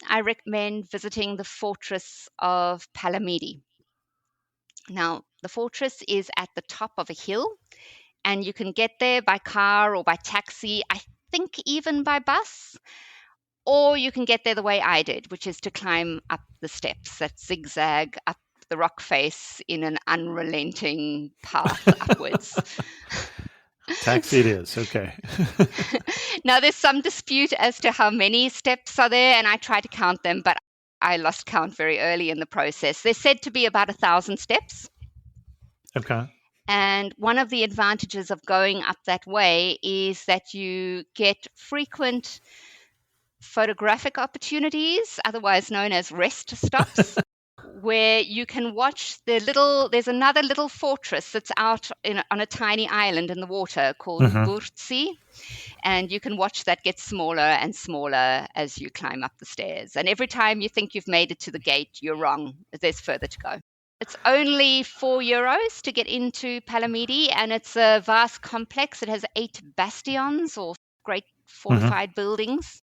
S2: I recommend visiting the fortress of Palamidi. Now, the fortress is at the top of a hill, and you can get there by car or by taxi, I think even by bus, or you can get there the way I did, which is to climb up the steps that zigzag up the rock face in an unrelenting path upwards.
S1: Taxi it is. Okay.
S2: Now, there's some dispute as to how many steps are there, and I tried to count them, but I lost count very early in the process. They're said to be about 1,000 steps.
S1: Okay.
S2: And one of the advantages of going up that way is that you get frequent photographic opportunities, otherwise known as rest stops, where you can watch there's another little fortress that's out on a tiny island in the water called Burtsi, and you can watch that get smaller and smaller as you climb up the stairs. And every time you think you've made it to the gate, you're wrong. There's further to go. It's only €4 to get into Palamidi, and it's a vast complex. It has 8 bastions, or great fortified buildings.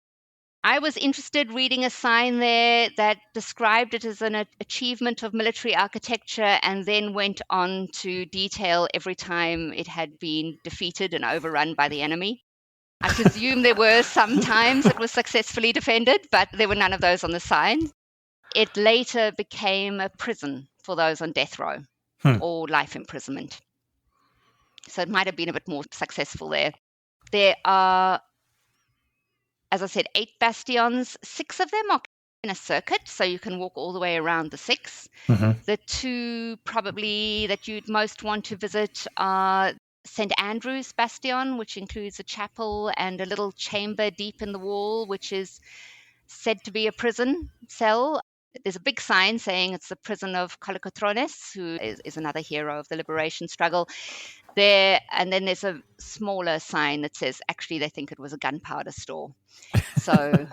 S2: I was interested reading a sign there that described it as an achievement of military architecture, and then went on to detail every time it had been defeated and overrun by the enemy. I presume there were some times it was successfully defended, but there were none of those on the sign. It later became a prison for those on death row or life imprisonment. So it might have been a bit more successful there. There are, as I said, 8 bastions. 6 of them are in a circuit, so you can walk all the way around the 6. The 2 probably that you'd most want to visit are St. Andrew's Bastion, which includes a chapel and a little chamber deep in the wall, which is said to be a prison cell. There's a big sign saying it's the prison of Kolokotrones, who is another hero of the liberation struggle there. And then there's a smaller sign that says actually they think it was a gunpowder store. So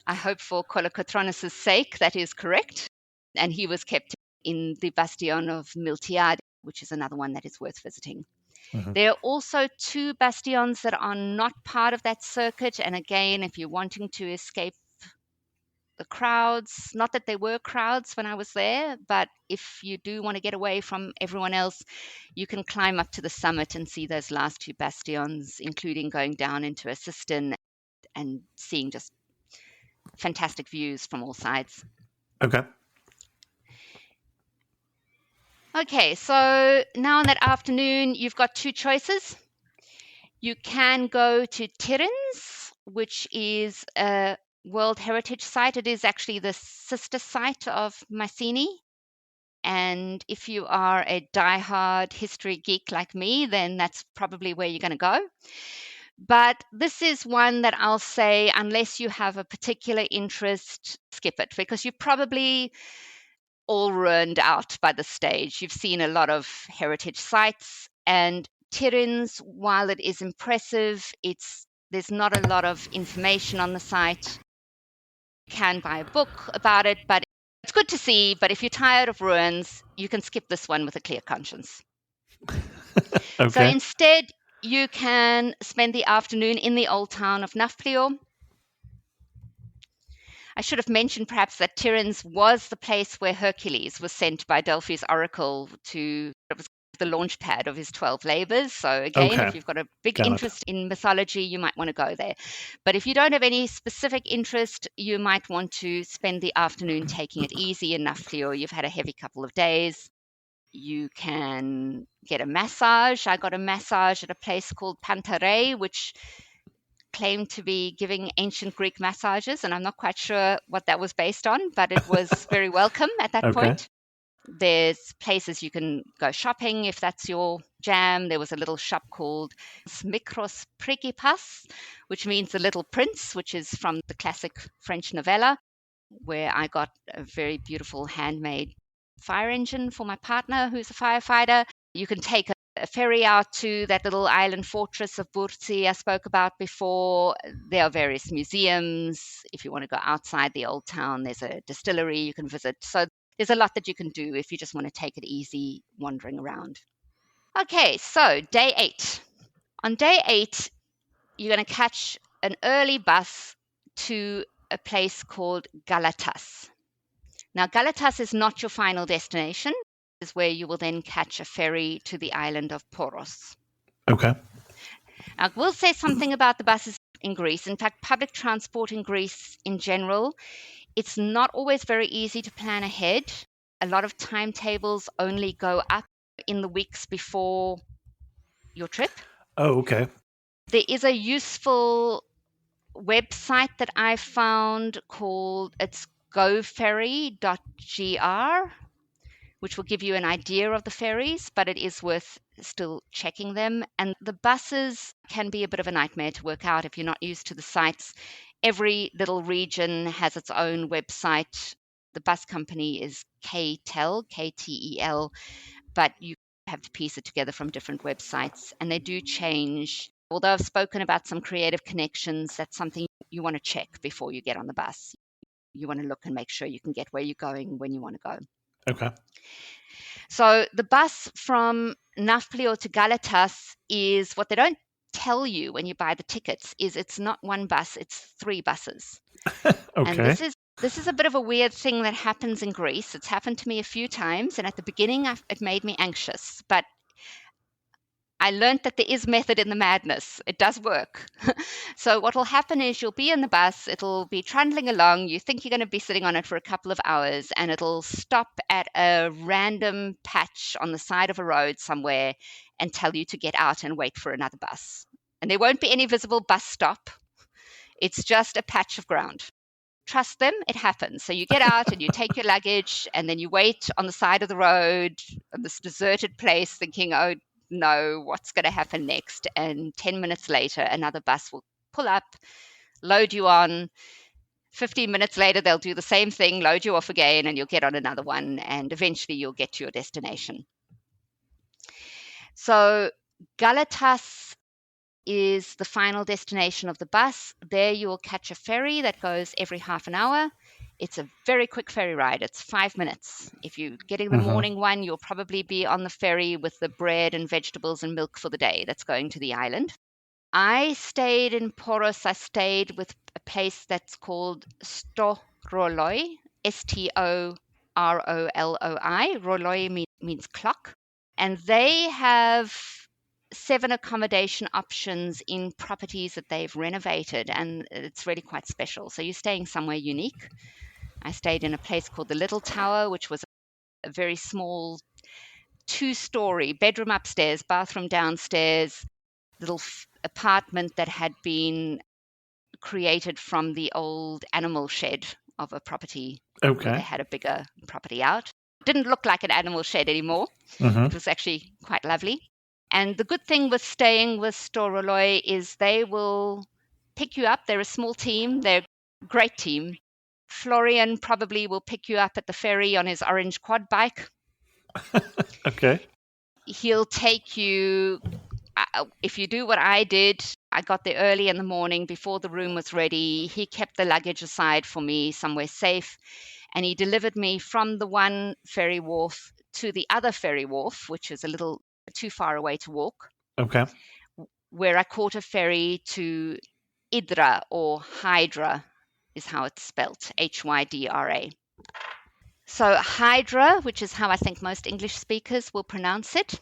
S2: I hope for Kolokotrones' sake that is correct. And he was kept in the Bastion of Miltiade, which is another one that is worth visiting. There are also 2 bastions that are not part of that circuit. And again, if you're wanting to escape the crowds, not that there were crowds when I was there, but if you do want to get away from everyone else, you can climb up to the summit and see those last 2 bastions, including going down into a cistern and seeing just fantastic views from all sides. Okay, so now in that afternoon, you've got 2 choices. You can go to Tiryns, which is a World Heritage Site. It is actually the sister site of Mycenae. And if you are a diehard history geek like me, then that's probably where you're going to go. But this is one that I'll say, unless you have a particular interest, skip it, because you're probably all ruined out by this stage. You've seen a lot of heritage sites, and Tiryns, while it is impressive, there's not a lot of information on the site. You can buy a book about it, but it's good to see. But if you're tired of ruins, you can skip this one with a clear conscience. So instead, you can spend the afternoon in the old town of Nafplio. I should have mentioned perhaps that Tiryns was the place where Hercules was sent by Delphi's oracle it was the launch pad of his 12 labors. So again, if you've got a big interest in mythology, you might want to go there. But if you don't have any specific interest, you might want to spend the afternoon taking it easy in Nafplio. You've had a heavy couple of days. You can get a massage. I got a massage at a place called Pantarei, which claimed to be giving ancient Greek massages, and I'm not quite sure what that was based on, but it was very welcome at that point. There's places you can go shopping if that's your jam. There was a little shop called Smikros Prygipas, which means the little prince, which is from the classic French novella, where I got a very beautiful handmade fire engine for my partner, who's a firefighter. You can take a ferry out to that little island fortress of Burtsi I spoke about before. There are various museums. If you want to go outside the old town, there's a distillery you can visit. So there's a lot that you can do if you just want to take it easy wandering around. Okay, so day 8. On day 8, you're going to catch an early bus to a place called Galatas. Now, Galatas is not your final destination. Is where you will then catch a ferry to the island of Poros.
S1: Okay.
S2: I will say something about the buses in Greece. In fact, public transport in Greece in general, it's not always very easy to plan ahead. a lot of timetables only go up in the weeks before your trip.
S1: Oh, okay.
S2: There is a useful website that I found called goferry.gr, which will give you an idea of the ferries, but it is worth still checking them. And the buses can be a bit of a nightmare to work out if you're not used to the sites. Every little region has its own website. The bus company is KTEL, KTEL, but you have to piece it together from different websites, and they do change. Although I've spoken about some creative connections, that's something you want to check before you get on the bus. You want to look and make sure you can get where you're going when you want to go.
S1: Okay.
S2: So the bus from Nafplio to Galatas is what they don't tell you when you buy the tickets is it's not one bus, it's 3 buses.
S1: Okay.
S2: And this is a bit of a weird thing that happens in Greece. It's happened to me a few times, and at the beginning it made me anxious, but I learned that there is method in the madness. It does work. So what will happen is you'll be in the bus, it'll be trundling along, you think you're going to be sitting on it for a couple of hours, and it'll stop at a random patch on the side of a road somewhere and tell you to get out and wait for another bus. And there won't be any visible bus stop. It's just a patch of ground. Trust them, it happens. So you get out and you take your luggage, and then you wait on the side of the road on this deserted place thinking, oh, no, what's going to happen next? And 10 minutes later, another bus will pull up, load you on. 15 minutes later, they'll do the same thing, load you off again, and you'll get on another one, and eventually you'll get to your destination. So Galatas is the final destination of the bus. There you will catch a ferry that goes every half an hour. It's a very quick ferry ride. It's 5 minutes. If you're getting the morning one, you'll probably be on the ferry with the bread and vegetables and milk for the day that's going to the island. I stayed in Poros. I stayed with a place that's called Storoloi, Storoloi. Roloi means clock. And they have 7 accommodation options in properties that they've renovated, and it's really quite special. So you're staying somewhere unique. I stayed in a place called the Little Tower, which was a very small 2-story bedroom upstairs, bathroom downstairs, little apartment that had been created from the old animal shed of a property.
S1: Okay.
S2: They had a bigger property out. Didn't look like an animal shed anymore. It was actually quite lovely. And the good thing with staying with Storoloi is they will pick you up. They're a small team. They're a great team. Florian probably will pick you up at the ferry on his orange quad bike.
S1: Okay.
S2: He'll take you, if you do what I did, I got there early in the morning before the room was ready. He kept the luggage aside for me somewhere safe, and he delivered me from the one ferry wharf to the other ferry wharf, which is a little too far away to walk.
S1: Okay.
S2: Where I caught a ferry to Hydra, or Hydra is how it's spelt, Hydra. So Hydra, which is how I think most English speakers will pronounce it,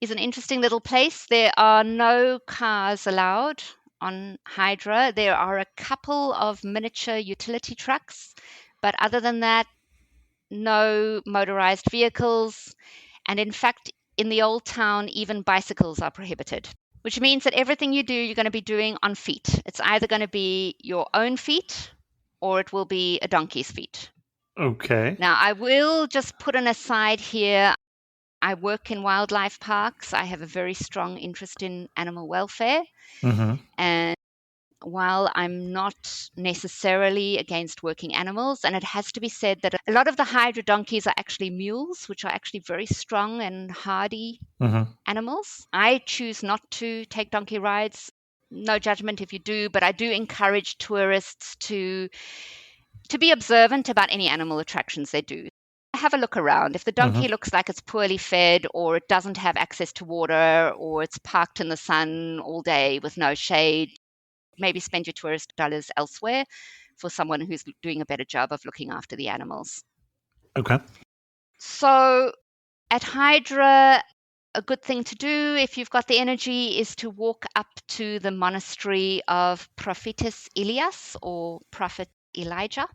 S2: is an interesting little place. There are no cars allowed on Hydra. There are a couple of miniature utility trucks, but other than that, no motorized vehicles. And in fact, in the old town, even bicycles are prohibited, which means that everything you do, you're going to be doing on feet. It's either going to be your own feet or it will be a donkey's feet.
S1: Okay.
S2: Now, I will just put an aside here. I work in wildlife parks. I have a very strong interest in animal welfare. And while I'm not necessarily against working animals, and it has to be said that a lot of the Hydra donkeys are actually mules, which are actually very strong and hardy animals. I choose not to take donkey rides. No judgment if you do, but I do encourage tourists to be observant about any animal attractions they do. Have a look around. If the donkey looks like it's poorly fed, or it doesn't have access to water, or it's parked in the sun all day with no shade, maybe spend your tourist dollars elsewhere for someone who's doing a better job of looking after the animals.
S1: Okay.
S2: So at Hydra, a good thing to do if you've got the energy is to walk up to the monastery of Prophetess Elias, or Prophet Elijah.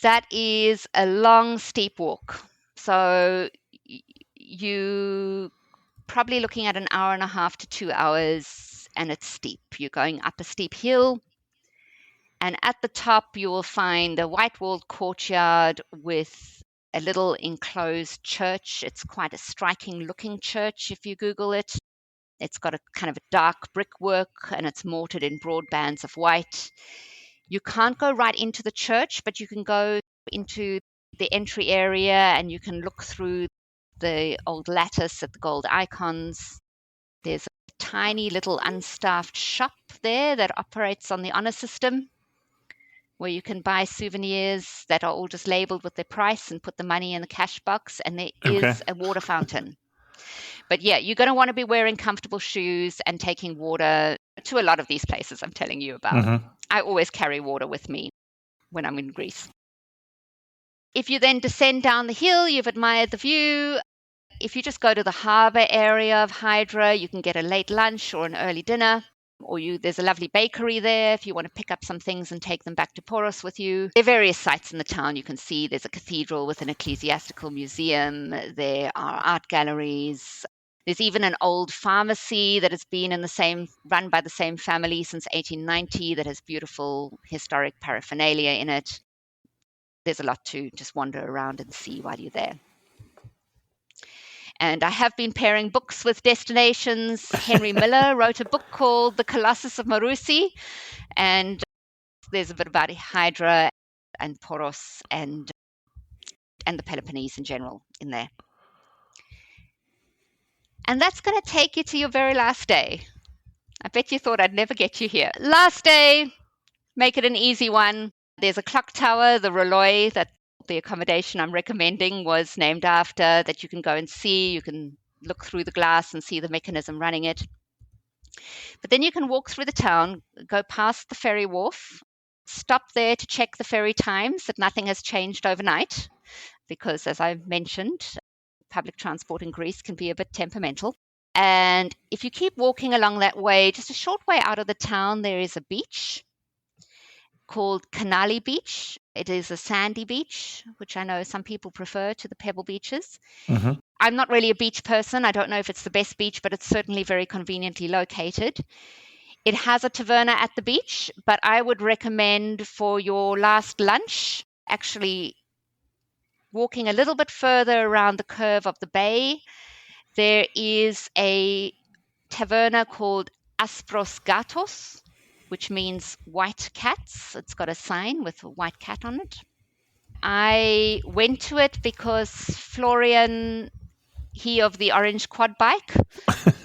S2: That is a long, steep walk. So you probably looking at an hour and a half to 2 hours, and it's steep. You're going up a steep hill, and at the top you will find a white-walled courtyard with a little enclosed church. It's quite a striking-looking church if you Google it. It's got a kind of a dark brickwork, and it's mortared in broad bands of white. You can't go right into the church, but you can go into the entry area, and you can look through the old lattice at the gold icons. There's a tiny little unstaffed shop there that operates on the honor system, where you can buy souvenirs that are all just labeled with their price and put the money in the cash box, and there is a water fountain. But yeah, you're going to want to be wearing comfortable shoes and taking water to a lot of these places I'm telling you about.
S1: Mm-hmm.
S2: I always carry water with me when I'm in Greece. If you then descend down the hill, you've admired the view. If you just go to the harbour area of Hydra, you can get a late lunch or an early dinner. Or there's a lovely bakery there if you want to pick up some things and take them back to Poros with you. There are various sites in the town you can see. There's a cathedral with an ecclesiastical museum. There are art galleries. There's even an old pharmacy that has been run by the same family since 1890 that has beautiful historic paraphernalia in it. There's a lot to just wander around and see while you're there. And I have been pairing books with destinations. Henry Miller wrote a book called The Colossus of Marousi, and there's a bit about Hydra and Poros and the Peloponnese in general in there. And that's going to take you to your very last day. I bet you thought I'd never get you here. Last day, make it an easy one. There's a clock tower, the Roloi, that the accommodation I'm recommending was named after, that you can go and see. You can look through the glass and see the mechanism running it. But then you can walk through the town, go past the ferry wharf, stop there to check the ferry times, that nothing has changed overnight, because as I mentioned, public transport in Greece can be a bit temperamental. And if you keep walking along that way, just a short way out of the town, there is a beach called Canali Beach. It is a sandy beach, which I know some people prefer to the pebble beaches.
S1: Mm-hmm.
S2: I'm not really a beach person. I don't know if it's the best beach, but it's certainly very conveniently located. It has a taverna at the beach, but I would recommend for your last lunch, actually walking a little bit further around the curve of the bay. There is a taverna called Aspros Gatos, which means white cats. It's got a sign with a white cat on it. I went to it because Florian, he of the orange quad bike,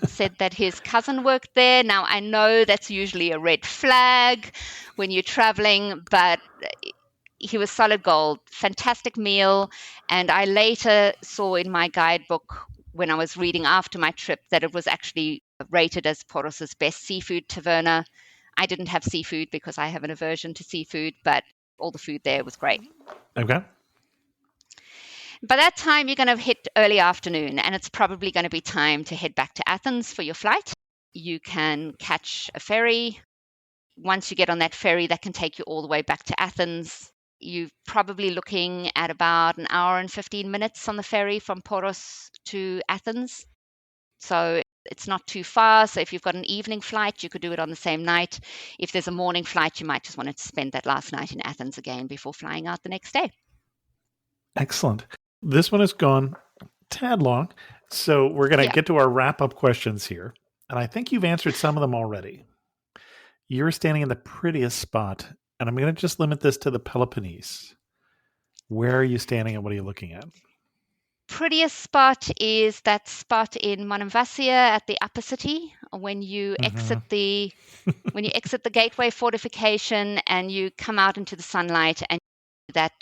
S2: said that his cousin worked there. Now, I know that's usually a red flag when you're traveling, but he was solid gold. Fantastic meal. And I later saw in my guidebook when I was reading after my trip that it was actually rated as Poros's best seafood taverna. I didn't have seafood because I have an aversion to seafood, but all the food there was great.
S1: Okay.
S2: By that time, you're going to hit early afternoon, and it's probably going to be time to head back to Athens for your flight. You can catch a ferry. Once you get on that ferry, that can take you all the way back to Athens. You're probably looking at about an hour and 15 minutes on the ferry from Poros to Athens. So it's not too far. So if you've got an evening flight, you could do it on the same night. If there's a morning flight, you might just want to spend that last night in Athens again before flying out the next day.
S1: Excellent. This one has gone a tad long, so we're going to get to our wrap-up questions here. And I think you've answered some of them already. You're standing in the prettiest spot, and I'm going to just limit this to the Peloponnese. Where are you standing and what are you looking at?
S2: Prettiest spot is that spot in Monemvasia at the upper city when you exit the gateway fortification and you come out into the sunlight and that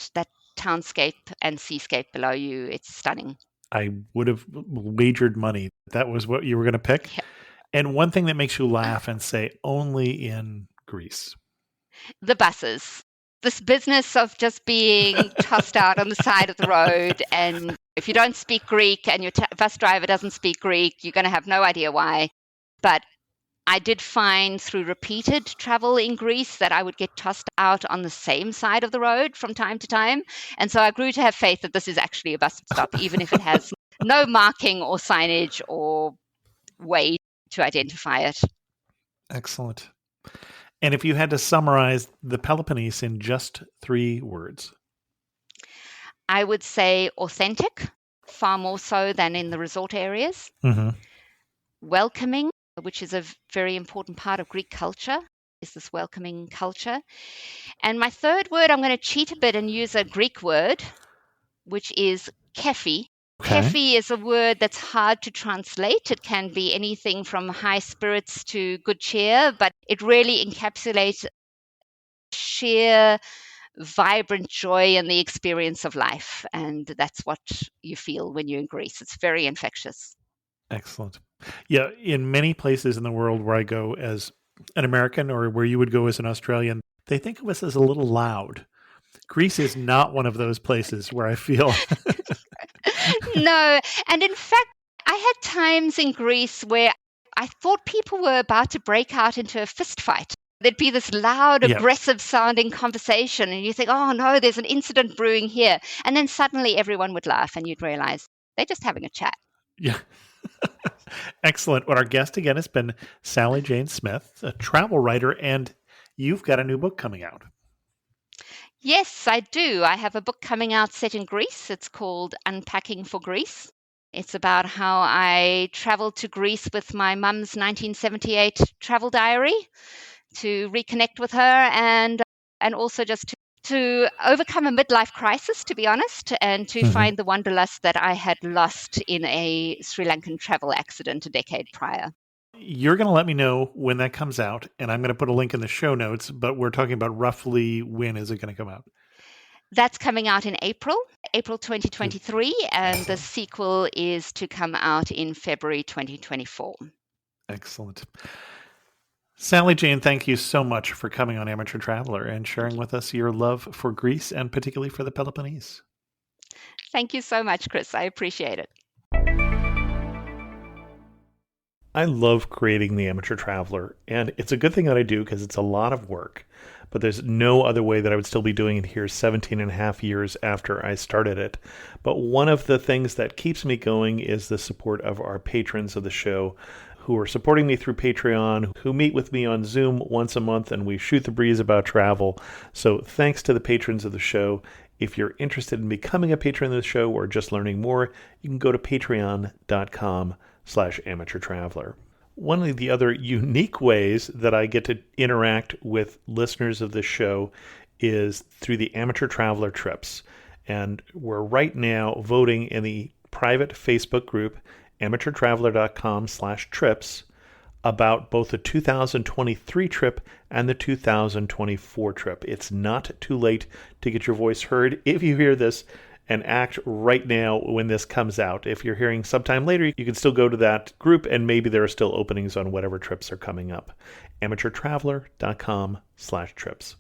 S2: townscape and seascape below you. It's stunning.
S1: I would have wagered money that was what you were going to pick. Yeah. And one thing that makes you laugh and say only in Greece.
S2: The buses. This business of just being tossed out on the side of the road, and if you don't speak Greek and your bus driver doesn't speak Greek, you're going to have no idea why. But I did find through repeated travel in Greece that I would get tossed out on the same side of the road from time to time. And so I grew to have faith that this is actually a bus stop, even if it has no marking or signage or way to identify it.
S1: Excellent. And if you had to summarize the Peloponnese in just 3 words?
S2: I would say authentic, far more so than in the resort areas.
S1: Mm-hmm.
S2: Welcoming, which is a very important part of Greek culture, is this welcoming culture. And my third word, I'm going to cheat a bit and use a Greek word, which is kefi.
S1: Okay.
S2: Kefi is a word that's hard to translate. It can be anything from high spirits to good cheer, but it really encapsulates sheer vibrant joy in the experience of life. And that's what you feel when you're in Greece. It's very infectious.
S1: Excellent. Yeah, in many places in the world where I go as an American or where you would go as an Australian, they think of us as a little loud. Greece is not one of those places where I feel...
S2: No. And in fact, I had times in Greece where I thought people were about to break out into a fist fight. There'd be this loud,
S1: Yep.
S2: aggressive sounding conversation, and you think, oh no, there's an incident brewing here. And then suddenly everyone would laugh, and you'd realize they're just having a chat.
S1: Yeah. Excellent. Well, our guest again has been Sally Jane Smith, a travel writer, and you've got a new book coming out.
S2: Yes, I do. I have a book coming out set in Greece. It's called Unpacking for Greece. It's about how I traveled to Greece with my mum's 1978 travel diary to reconnect with her and also just to overcome a midlife crisis, to be honest, and to find the wanderlust that I had lost in a Sri Lankan travel accident a decade prior.
S1: You're going to let me know when that comes out, and I'm going to put a link in the show notes, but we're talking about roughly when is it going to come out?
S2: That's coming out in April 2023, and the sequel is to come out in February 2024.
S1: Excellent. Sally Jane, thank you so much for coming on Amateur Traveler and sharing with us your love for Greece and particularly for the Peloponnese.
S2: Thank you so much, Chris. I appreciate it.
S1: I love creating the Amateur Traveler, and it's a good thing that I do because it's a lot of work, but there's no other way that I would still be doing it here 17 and a half years after I started it. But one of the things that keeps me going is the support of our patrons of the show who are supporting me through Patreon, who meet with me on Zoom once a month, and we shoot the breeze about travel. So thanks to the patrons of the show. If you're interested in becoming a patron of the show or just learning more, you can go to patreon.com/amateurtraveler. One of the other unique ways that I get to interact with listeners of the show is through the Amateur Traveler Trips. And we're right now voting in the private Facebook group, amateurtraveler.com/trips, about both the 2023 trip and the 2024 trip. It's not too late to get your voice heard if you hear this and act right now when this comes out. If you're hearing sometime later, you can still go to that group and maybe there are still openings on whatever trips are coming up. amateurtraveler.com/trips.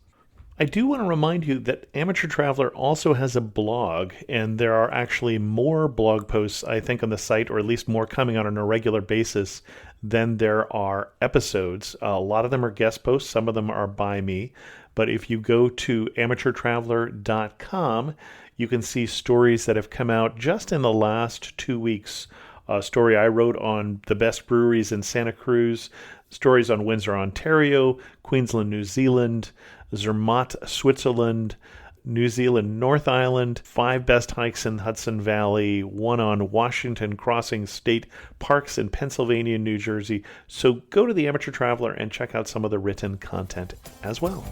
S1: I do want to remind you that Amateur Traveler also has a blog, and there are actually more blog posts, I think, on the site, or at least more coming on a regular basis than there are episodes. A lot of them are guest posts, some of them are by me, but if you go to amateurtraveler.com, you can see stories that have come out just in the last 2 weeks. A story I wrote on the best breweries in Santa Cruz, stories on Windsor, Ontario, Queensland, New Zealand, Zermatt, Switzerland, New Zealand, North Island, 5 best hikes in Hudson Valley, one on Washington Crossing State Parks in Pennsylvania and New Jersey. So go to the Amateur Traveler and check out some of the written content as well.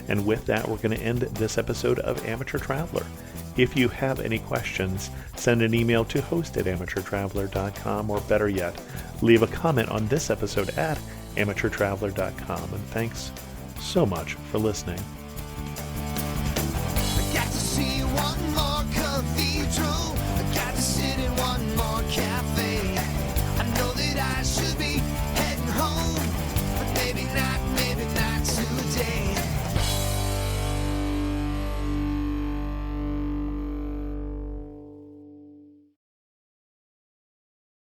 S1: And with that, we're going to end this episode of Amateur Traveler. If you have any questions, send an email to host@amateurtraveler.com, or better yet, leave a comment on this episode at amateurtraveler.com. And thanks so much for listening.